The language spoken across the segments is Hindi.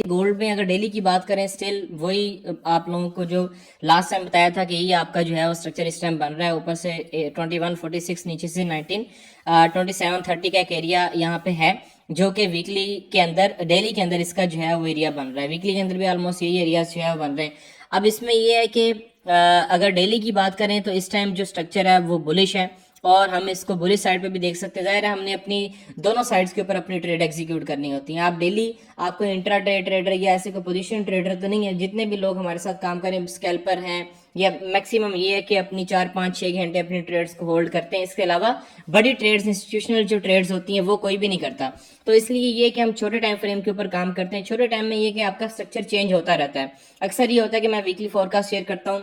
गोल्ड में अगर डेली की बात करें, स्टिल वही आप लोगों को जो लास्ट टाइम बताया था कि यही आपका जो है वो स्ट्रक्चर इस टाइम बन रहा है। ऊपर से 2146, नीचे से 2730 का एक एरिया यहाँ पे है, जो कि वीकली के अंदर, डेली के अंदर इसका जो है वो एरिया बन रहा है। वीकली के अंदर भी ऑलमोस्ट यही एरिया जो है वो बन रहे हैं। अब इसमें ये है कि अगर डेली की बात करें तो इस टाइम जो स्ट्रक्चर है वो बुलिश है, और हम इसको बुलिश साइड पे भी देख सकते हैं। जाहिर है हमने अपनी दोनों साइड्स के ऊपर अपनी ट्रेड एग्जीक्यूट करनी होती है। आप डेली, आपको इंट्रा डे ट्रेडर या ऐसे कोई पोजीशन ट्रेडर तो नहीं है। जितने भी लोग हमारे साथ काम करें, स्कैल्पर हैं, या मैक्सिमम ये है कि अपनी 4 5 6 घंटे अपनी ट्रेड्स को होल्ड करते हैं। इसके अलावा बड़ी ट्रेड्स, इंस्टीट्यूशनल जो ट्रेड्स होती हैं वो कोई भी नहीं करता। तो इसलिए ये कि हम छोटे टाइम फ्रेम के ऊपर काम करते हैं। छोटे टाइम में ये कि आपका स्ट्रक्चर चेंज होता रहता है। अक्सर ये होता है कि मैं वीकली फोरकास्ट शेयर करता हूँ,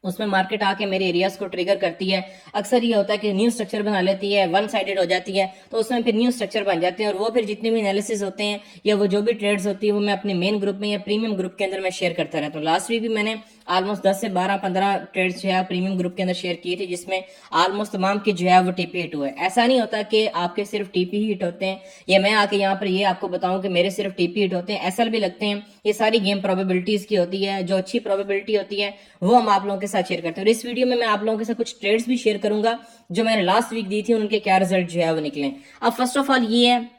उसमें मार्केट आके मेरे एरियाज को ट्रिगर करती है। अक्सर ये होता है कि न्यू स्ट्रक्चर बना लेती है, वन साइडेड हो जाती है, तो उसमें फिर न्यू स्ट्रक्चर बन जाते हैं। और वो फिर जितने भी एनालिसिस होते हैं या वो जो भी ट्रेड्स होती है वो मैं अपने मेन ग्रुप में या प्रीमियम ग्रुप के अंदर मैं शेयर करता रहता हूँ। लास्ट वीक भी मैंने ऑलमोस्ट 10 से 12 15 ट्रेड्स जो है प्रीमियम ग्रुप के अंदर शेयर किए थे, जिसमें ऑलमोस्ट तमाम के जो है वो टीपी हिट हुए। ऐसा नहीं होता कि आपके सिर्फ टीपी ही हिट होते हैं, या मैं आके यहाँ पर ये आपको बताऊं कि मेरे सिर्फ टीपी हिट होते हैं, ऐसा भी लगते हैं। ये सारी गेम प्रोबेबिलिटीज की होती है। जो अच्छी प्रोबेबिलिटी होती है वो हम आप लोगों के साथ शेयर करते हैं। और इस वीडियो में मैं आप लोगों के साथ कुछ ट्रेड्स भी शेयर करूंगा जो मैंने लास्ट वीक दी थी, उनके क्या रिजल्ट जो है वो निकले। अब फर्स्ट ऑफ ऑल ये है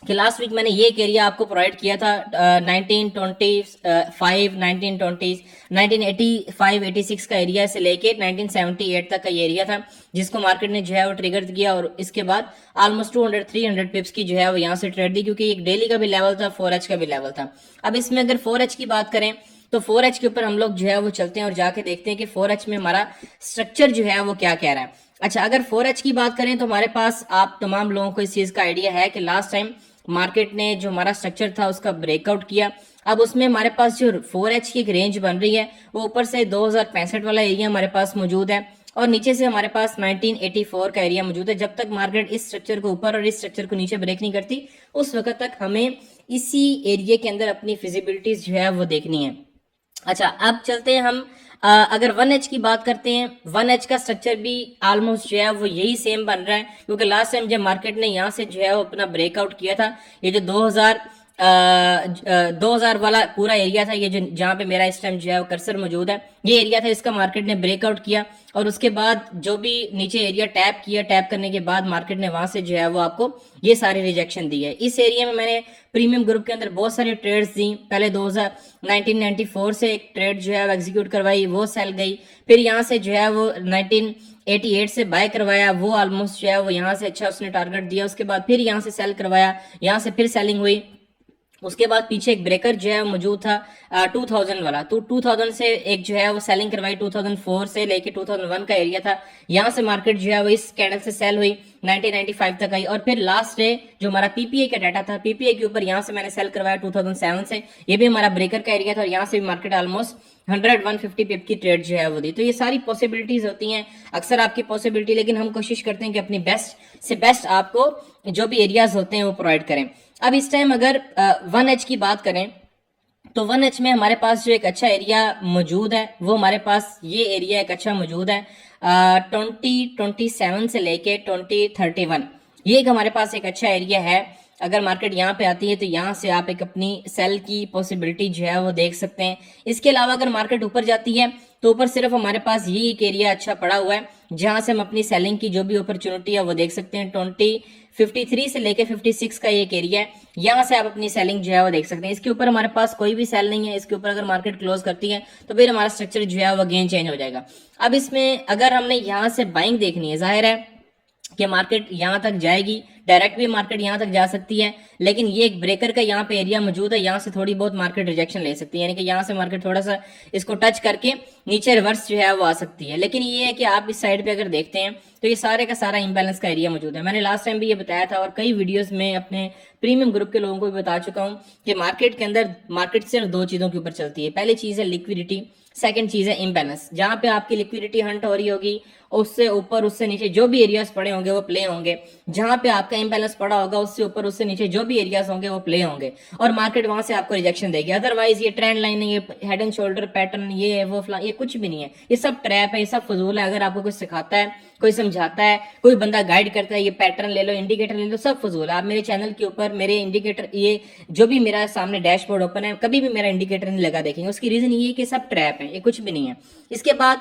कि लास्ट वीक मैंने ये एक एरिया आपको प्रोवाइड किया था 1925, 1920, 1985-86 का एरिया से लेके 1978 तक का ये एरिया था, जिसको मार्केट ने जो है वो ट्रिगर किया। और इसके बाद ऑलमोस्ट 200-300 पिप्स की जो है वो यहाँ से ट्रेड दी, क्योंकि एक डेली का भी लेवल था, 4H का भी लेवल था। अब इसमें अगर 4H की बात करें तो 4H के ऊपर हम लोग जो है वो चलते हैं और जाके देखते हैं कि 4H में हमारा स्ट्रक्चर जो है वो क्या कह रहा है। अच्छा, अगर 4H की बात करें तो हमारे पास, आप तमाम लोगों को इस चीज का आइडिया है कि लास्ट टाइम मार्केट ने जो हमारा स्ट्रक्चर था उसका ब्रेकआउट किया। अब उसमें हमारे पास जो 4H की एक रेंज बन रही है वो ऊपर से 2065 वाला एरिया हमारे पास मौजूद है, और नीचे से हमारे पास 1984 का एरिया मौजूद है। जब तक मार्केट इस स्ट्रक्चर को ऊपर और इस स्ट्रक्चर को नीचे ब्रेक नहीं करती, उस वक्त तक हमें इसी एरिया के अंदर अपनी फिजिबिलिटीज जो है वो देखनी है। अच्छा, अब चलते हैं हम अगर 1H की बात करते हैं, 1H का स्ट्रक्चर भी ऑलमोस्ट जो है वो यही सेम बन रहा है, क्योंकि लास्ट टाइम जब मार्केट ने यहाँ से जो है वो अपना ब्रेकआउट किया था, ये जो 2000 वाला पूरा एरिया था, ये जो जहाँ पे मेरा इस टाइम जो है वो कर्सर मौजूद है, ये एरिया था, इसका मार्केट ने ब्रेकआउट किया। और उसके बाद जो भी नीचे एरिया टैप किया, टैप करने के बाद मार्केट ने वहां से जो है वो आपको ये सारी रिजेक्शन दी है। इस एरिया में मैंने प्रीमियम ग्रुप के अंदर बहुत सारी ट्रेड्स दी। पहले 1994 से एक ट्रेड जो है वो एग्जीक्यूट करवाई, वो सेल गई। फिर यहाँ से जो है वो 1988 से बाय करवाया, वो ऑलमोस्ट जो है वो यहाँ से अच्छा उसने टारगेट दिया। उसके बाद फिर यहाँ से सेल करवाया, यहाँ से फिर सेलिंग हुई। उसके बाद पीछे एक ब्रेकर जो है मौजूद था 2000 वाला, तो 2000 से एक जो है वो सेलिंग करवाई। 2004 से लेके 2001 का एरिया था, यहाँ से मार्केट जो है वो इस कैंडल से सेल हुई, 1995 तक आई। और फिर लास्ट डे जो हमारा पीपीए का डाटा था, पीपीए के ऊपर यहाँ से मैंने सेल करवाया 2007 से, ये भी हमारा ब्रेकर का एरिया था, और यहाँ से भी मार्केट ऑलमोस्ट 100-150 पिप की ट्रेड जो है वो दी। तो ये सारी पॉसिबिलिटीज होती हैं, अक्सर आपकी पॉसिबिलिटी, लेकिन हम कोशिश करते हैं कि अपनी बेस्ट से बेस्ट आपको जो भी एरियाज होते हैं वो प्रोवाइड करें। अब इस टाइम अगर 1H की बात करें तो 1H में हमारे पास जो एक अच्छा एरिया मौजूद है, वो हमारे पास ये एरिया एक अच्छा मौजूद है 2027 से लेके 2031, ये एक हमारे पास एक अच्छा एरिया है। अगर मार्केट यहाँ पे आती है तो यहाँ से आप एक अपनी सेल की पॉसिबिलिटी जो है वो देख सकते हैं। इसके अलावा अगर मार्केट ऊपर जाती है तो ऊपर सिर्फ हमारे पास ये एक एरिया अच्छा पड़ा हुआ है, जहां से हम अपनी सेलिंग की जो भी अपॉर्चुनिटी है वो देख सकते हैं। 2053 से लेके 56 का एक एरिया है, यहाँ से आप अपनी सेलिंग जो है वो देख सकते हैं। इसके ऊपर हमारे पास कोई भी सेल नहीं है, इसके ऊपर अगर मार्केट क्लोज करती है तो फिर हमारा स्ट्रक्चर जो है वो अगेन चेंज हो जाएगा। अब इसमें अगर हमने यहाँ से बाइंग देखनी है, जाहिर है कि मार्केट यहाँ तक जाएगी, डायरेक्ट भी मार्केट यहाँ तक जा सकती है, लेकिन ये एक ब्रेकर का यहाँ पे एरिया मौजूद है, यहाँ से थोड़ी बहुत मार्केट रिजेक्शन ले सकती है, यानी कि यहाँ से मार्केट थोड़ा सा इसको टच करके नीचे रिवर्स जो है वो आ सकती है। लेकिन ये है कि आप इस साइड पे अगर देखते हैं तो ये सारे का सारा इम्बैलेंस का एरिया मौजूद है। मैंने लास्ट टाइम भी ये बताया था और कई वीडियोस में अपने प्रीमियम ग्रुप के लोगों को भी बता चुका हूँ कि मार्केट के अंदर मार्केट सिर्फ दो चीजों के ऊपर चलती है। पहली चीज है लिक्विडिटी, सेकंड चीज है इम्बैलेंस। जहां पे आपकी लिक्विडिटी हंट हो रही होगी, उससे ऊपर उससे नीचे जो भी एरियाज पड़े होंगे वो प्ले होंगे। जहां पे आपका इम्बैलेंस पड़ा होगा उससे ऊपर उससे नीचे जो भी एरियाज होंगे वो प्ले होंगे, और मार्केट वहां से आपको रिजेक्शन देगी। अदरवाइज ये ट्रेंड लाइन है, ये हेड एंड शोल्डर पैटर्न, ये है वो फला, ये कुछ भी नहीं है, ये सब ट्रैप है, ये सब फजूल है। अगर आपको कोई सिखाता है, कोई समझाता है, कोई बंदा गाइड करता है, ये पैटर्न ले लो, इंडिकेटर ले लो, सब फजूल है। आप मेरे चैनल के ऊपर मेरे इंडिकेटर, ये जो भी मेरा सामने डैशबोर्ड ओपन है, कभी भी मेरा इंडिकेटर नहीं लगा देखेंगे। उसकी रीजन ये है कि सब ट्रैप है, ये कुछ भी नहीं है। इसके बाद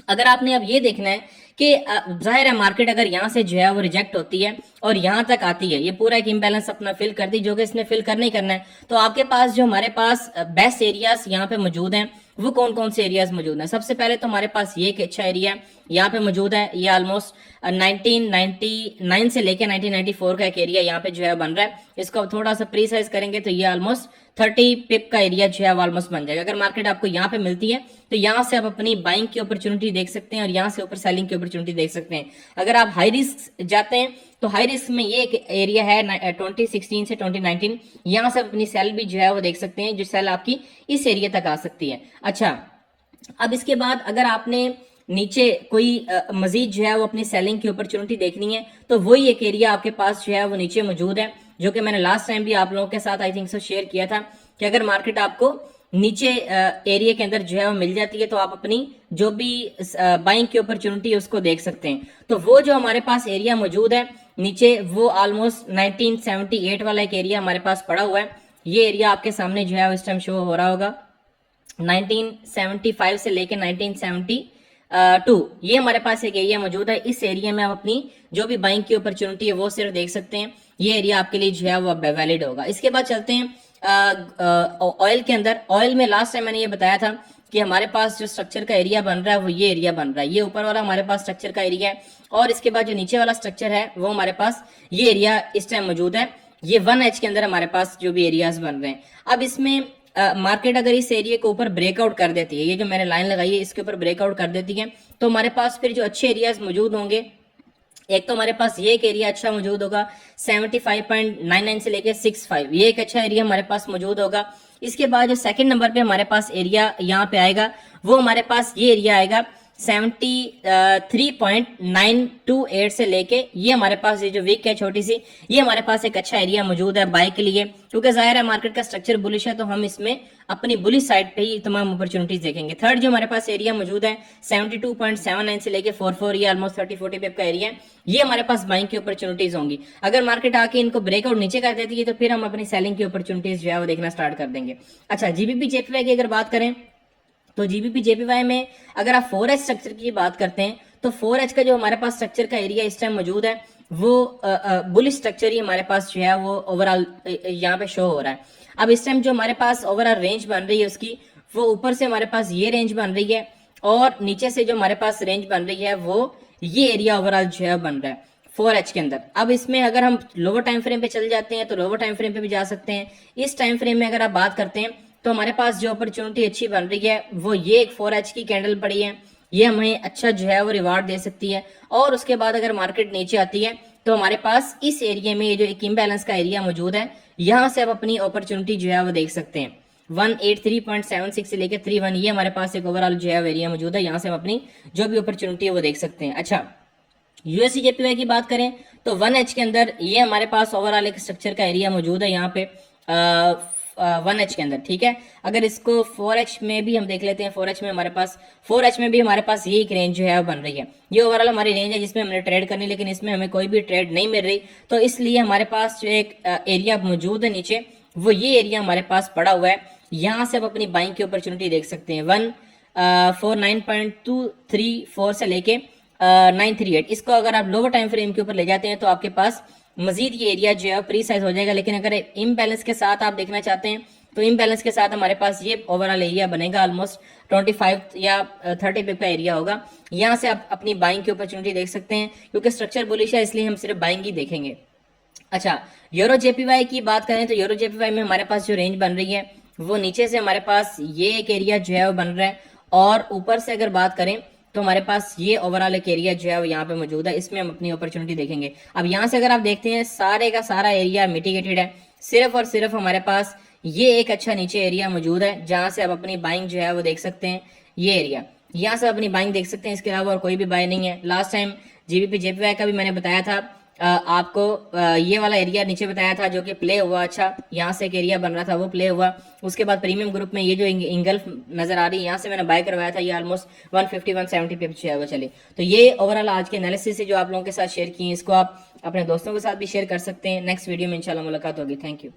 अगर आपने अब ये देखना है कि जाहिर है मार्केट अगर यहाँ से जो है वो रिजेक्ट होती है और यहाँ तक आती है, ये पूरा एक इम्बैलेंस अपना फिल कर दी, जो कि इसने फिल करना ही करना है। तो आपके पास जो हमारे पास बेस्ट एरियाज यहाँ पे मौजूद हैं, वो कौन कौन से एरियाज मौजूद हैं? सबसे पहले तो हमारे पास ये एक अच्छा एरिया यहाँ पे मौजूद है, ये ऑलमोस्ट 1999 से लेकर 1994 का एक एरिया यहाँ पे जो है बन रहा है। इसको थोड़ा सा प्रीसाइज करेंगे तो ये ऑलमोस्ट 30 पिप का एरिया जो है ऑलमोस्ट बन जाएगा। अगर मार्केट आपको यहाँ पे मिलती है तो यहाँ से आप अपनी बाइंग की अपॉर्चुनिटी देख सकते हैं और यहाँ से ऊपर सेलिंग की अपॉर्चुनिटी देख सकते हैं। अगर आप हाई रिस्क जाते हैं तो हाई रिस्क में ये एक एरिया है 2016 से 2019, यहाँ से अपनी सेल भी जो है वो देख सकते हैं, जो सेल आपकी इस एरिया तक आ सकती है। अच्छा, अब इसके बाद अगर आपने नीचे कोई मजीद जो है वो अपनी सेलिंग की अपॉर्चुनिटी देखनी है तो वही एक एरिया आपके पास जो है वो नीचे मौजूद है, जो कि मैंने लास्ट टाइम भी आप लोगों के साथ आई थिंक सो शेयर किया था कि अगर मार्केट आपको नीचे एरिया के अंदर जो है वो मिल जाती है तो आप अपनी जो भी बाइंग की अपॉर्चुनिटी है उसको देख सकते हैं। तो वो जो हमारे पास एरिया मौजूद है नीचे, वो ऑलमोस्ट 1978 वाला एक एरिया हमारे पास पड़ा हुआ है। ये एरिया आपके सामने जो है इस टाइम शो हो रहा होगा, 1975 से लेकर 1972 ये हमारे पास एक एरिया मौजूद है। इस एरिया में आप अपनी जो भी बाइंग की अपॉर्चुनिटी है वो सिर्फ देख सकते हैं, ये एरिया आपके लिए जो है वो वैलिड होगा। इसके बाद चलते हैं ऑयल के अंदर। ऑयल में लास्ट टाइम मैंने ये बताया था कि हमारे पास जो स्ट्रक्चर का एरिया बन रहा है वो ये एरिया बन रहा है, ये ऊपर वाला हमारे पास स्ट्रक्चर का एरिया है, और इसके बाद जो नीचे वाला स्ट्रक्चर है वो हमारे पास ये एरिया इस टाइम मौजूद है। ये 1H के अंदर हमारे पास जो भी एरियाज बन रहे हैं। अब इसमें मार्केट अगर इस एरिया के ऊपर ब्रेकआउट कर देती है, ये जो मैंने लाइन लगाई है इसके ऊपर ब्रेकआउट कर देती है, तो हमारे पास फिर जो अच्छे एरियाज मौजूद होंगे, एक तो हमारे पास ये एक एरिया अच्छा मौजूद होगा 75.99 से लेकर 65, ये एक अच्छा एरिया हमारे पास मौजूद होगा। इसके बाद जो सेकंड नंबर पे हमारे पास एरिया यहाँ पे आएगा वो हमारे पास ये एरिया आएगा 73.928 से लेके, ये हमारे पास ये जो वीक है छोटी सी, ये हमारे पास एक अच्छा एरिया मौजूद है बाय के लिए, क्योंकि जाहिर है मार्केट का स्ट्रक्चर बुलिश है तो हम इसमें अपनी बुलिश साइड पे ही तमाम अपॉर्चुनिटीज देखेंगे। थर्ड जो हमारे पास एरिया मौजूद है 72.79 से लेके 44, ये ऑलमोस्ट 30-40 पिप का एरिया है, ये हमारे पास बाइंग की अपॉर्चुनिटीज होंगी। अगर मार्केट आके इनको ब्रेकआउट नीचे कर देती है तो फिर हम अपनी सेलिंग की अपॉर्चुनिटीज जो है वो देखना स्टार्ट कर देंगे। अच्छा, जीबीपी जेपीवाई की अगर बात करें तो जीबीपी जेपीवाई में अगर आप 4H स्ट्रक्चर की बात करते हैं तो 4H का जो हमारे पास स्ट्रक्चर का एरिया इस टाइम मौजूद है वो बुलिश स्ट्रक्चर ही हमारे पास जो है वो ओवरऑल यहाँ पे शो हो रहा है। अब इस टाइम जो हमारे पास ओवरऑल रेंज बन रही है उसकी, वो ऊपर से हमारे पास ये रेंज बन रही है और नीचे से जो हमारे पास रेंज बन रही है वो ये एरिया ओवरऑल जो है बन रहा है 4H के अंदर। अब इसमें अगर हम लोअर टाइम फ्रेम पे चल जाते हैं तो लोअर टाइम फ्रेम पे भी जा सकते हैं। इस टाइम फ्रेम में अगर आप बात करते हैं तो हमारे पास जो अपॉर्चुनिटी अच्छी बन रही है वो ये एक 4H की कैंडल पड़ी है, ये हमें अच्छा जो है वो रिवार्ड दे सकती है। और उसके बाद अगर मार्केट नीचे आती है तो हमारे पास इस एरिया में ये जो एक इम्बैलेंस का एरिया मौजूद है, यहाँ से आप अपनी अपॉर्चुनिटी जो है वो देख सकते हैं 183.76 से लेकर 31, ये हमारे पास एक ओवरऑल जो है एरिया मौजूद है, यहाँ से हम अपनी जो भी अपॉर्चुनिटी है वो देख सकते हैं। अच्छा, यूएससी जेपीवाई की बात करें तो 1H के अंदर ये हमारे पास ओवरऑल एक स्ट्रक्चर का एरिया मौजूद है यहाँ पे 1H के अंदर, ठीक है। अगर इसको 4H में भी हम देख लेते हैं, 4H में भी हमारे पास ये एक रेंज जो है बन रही है, ये ओवरऑल हमारी रेंज है जिसमें हमने ट्रेड करनी, लेकिन इसमें हमें कोई भी ट्रेड नहीं मिल रही, तो इसलिए हमारे पास जो एक एरिया मौजूद है नीचे, वो ये एरिया हमारे पास पड़ा हुआ है, यहाँ से आप अपनी बाइंग की अपॉर्चुनिटी देख सकते हैं 149.234 से लेके 938। इसको अगर आप लोअर टाइम फ्रेम के ऊपर ले जाते हैं तो आपके पास मजीद ये एरिया जो है प्री साइज हो जाएगा। लेकिन अगर इम्बैलेंस के साथ आप देखना चाहते हैं तो इम्बैलेंस के साथ हमारे पास ये ओवरऑल एरिया बनेगा ऑलमोस्ट 25 या 30 पिप का एरिया होगा, यहाँ से आप अपनी बाइंग की अपॉर्चुनिटी देख सकते हैं, क्योंकि स्ट्रक्चर बुलिश है इसलिए हम सिर्फ बाइंग ही देखेंगे। अच्छा, यूरो जेपीवाई की बात करें तो यूरो जेपीवाई में हमारे पास जो रेंज बन रही है वो नीचे से हमारे पास ये एक एरिया जो है वो बन रहा है, और ऊपर से अगर बात करें तो हमारे पास ये ओवरऑल एक एरिया जो है वो यहाँ पे मौजूद है, इसमें हम अपनी अपॉर्चुनिटी देखेंगे। अब यहाँ से अगर आप देखते हैं सारे का सारा एरिया मिटिगेटेड है, सिर्फ और सिर्फ हमारे पास ये एक अच्छा नीचे एरिया मौजूद है जहाँ से आप अपनी बाइंग जो है वो देख सकते हैं, ये एरिया यहाँ से अपनी बाइंग देख सकते हैं, इसके अलावा और कोई भी बाय नहीं है। लास्ट टाइम जीबीपी जेपीवाई का भी मैंने बताया था आपको ये वाला एरिया नीचे बताया था जो कि प्ले हुआ, अच्छा यहाँ से एक एरिया बन रहा था वो प्ले हुआ। उसके बाद प्रीमियम ग्रुप में ये जो इंगल्फ नजर आ रही है, यहाँ से मैंने बाय करवाया था, ये ऑलमोस्ट 150-170 पे जो है वो चली। तो ये ओवरऑल आज के एनालिसिस से जो आप लोगों के साथ शेयर किए, इसको आप अपने दोस्तों के साथ भी शेयर कर सकते हैं। नेक्स्ट वीडियो में इंशाल्लाह मुलाकात होगी। Thank you.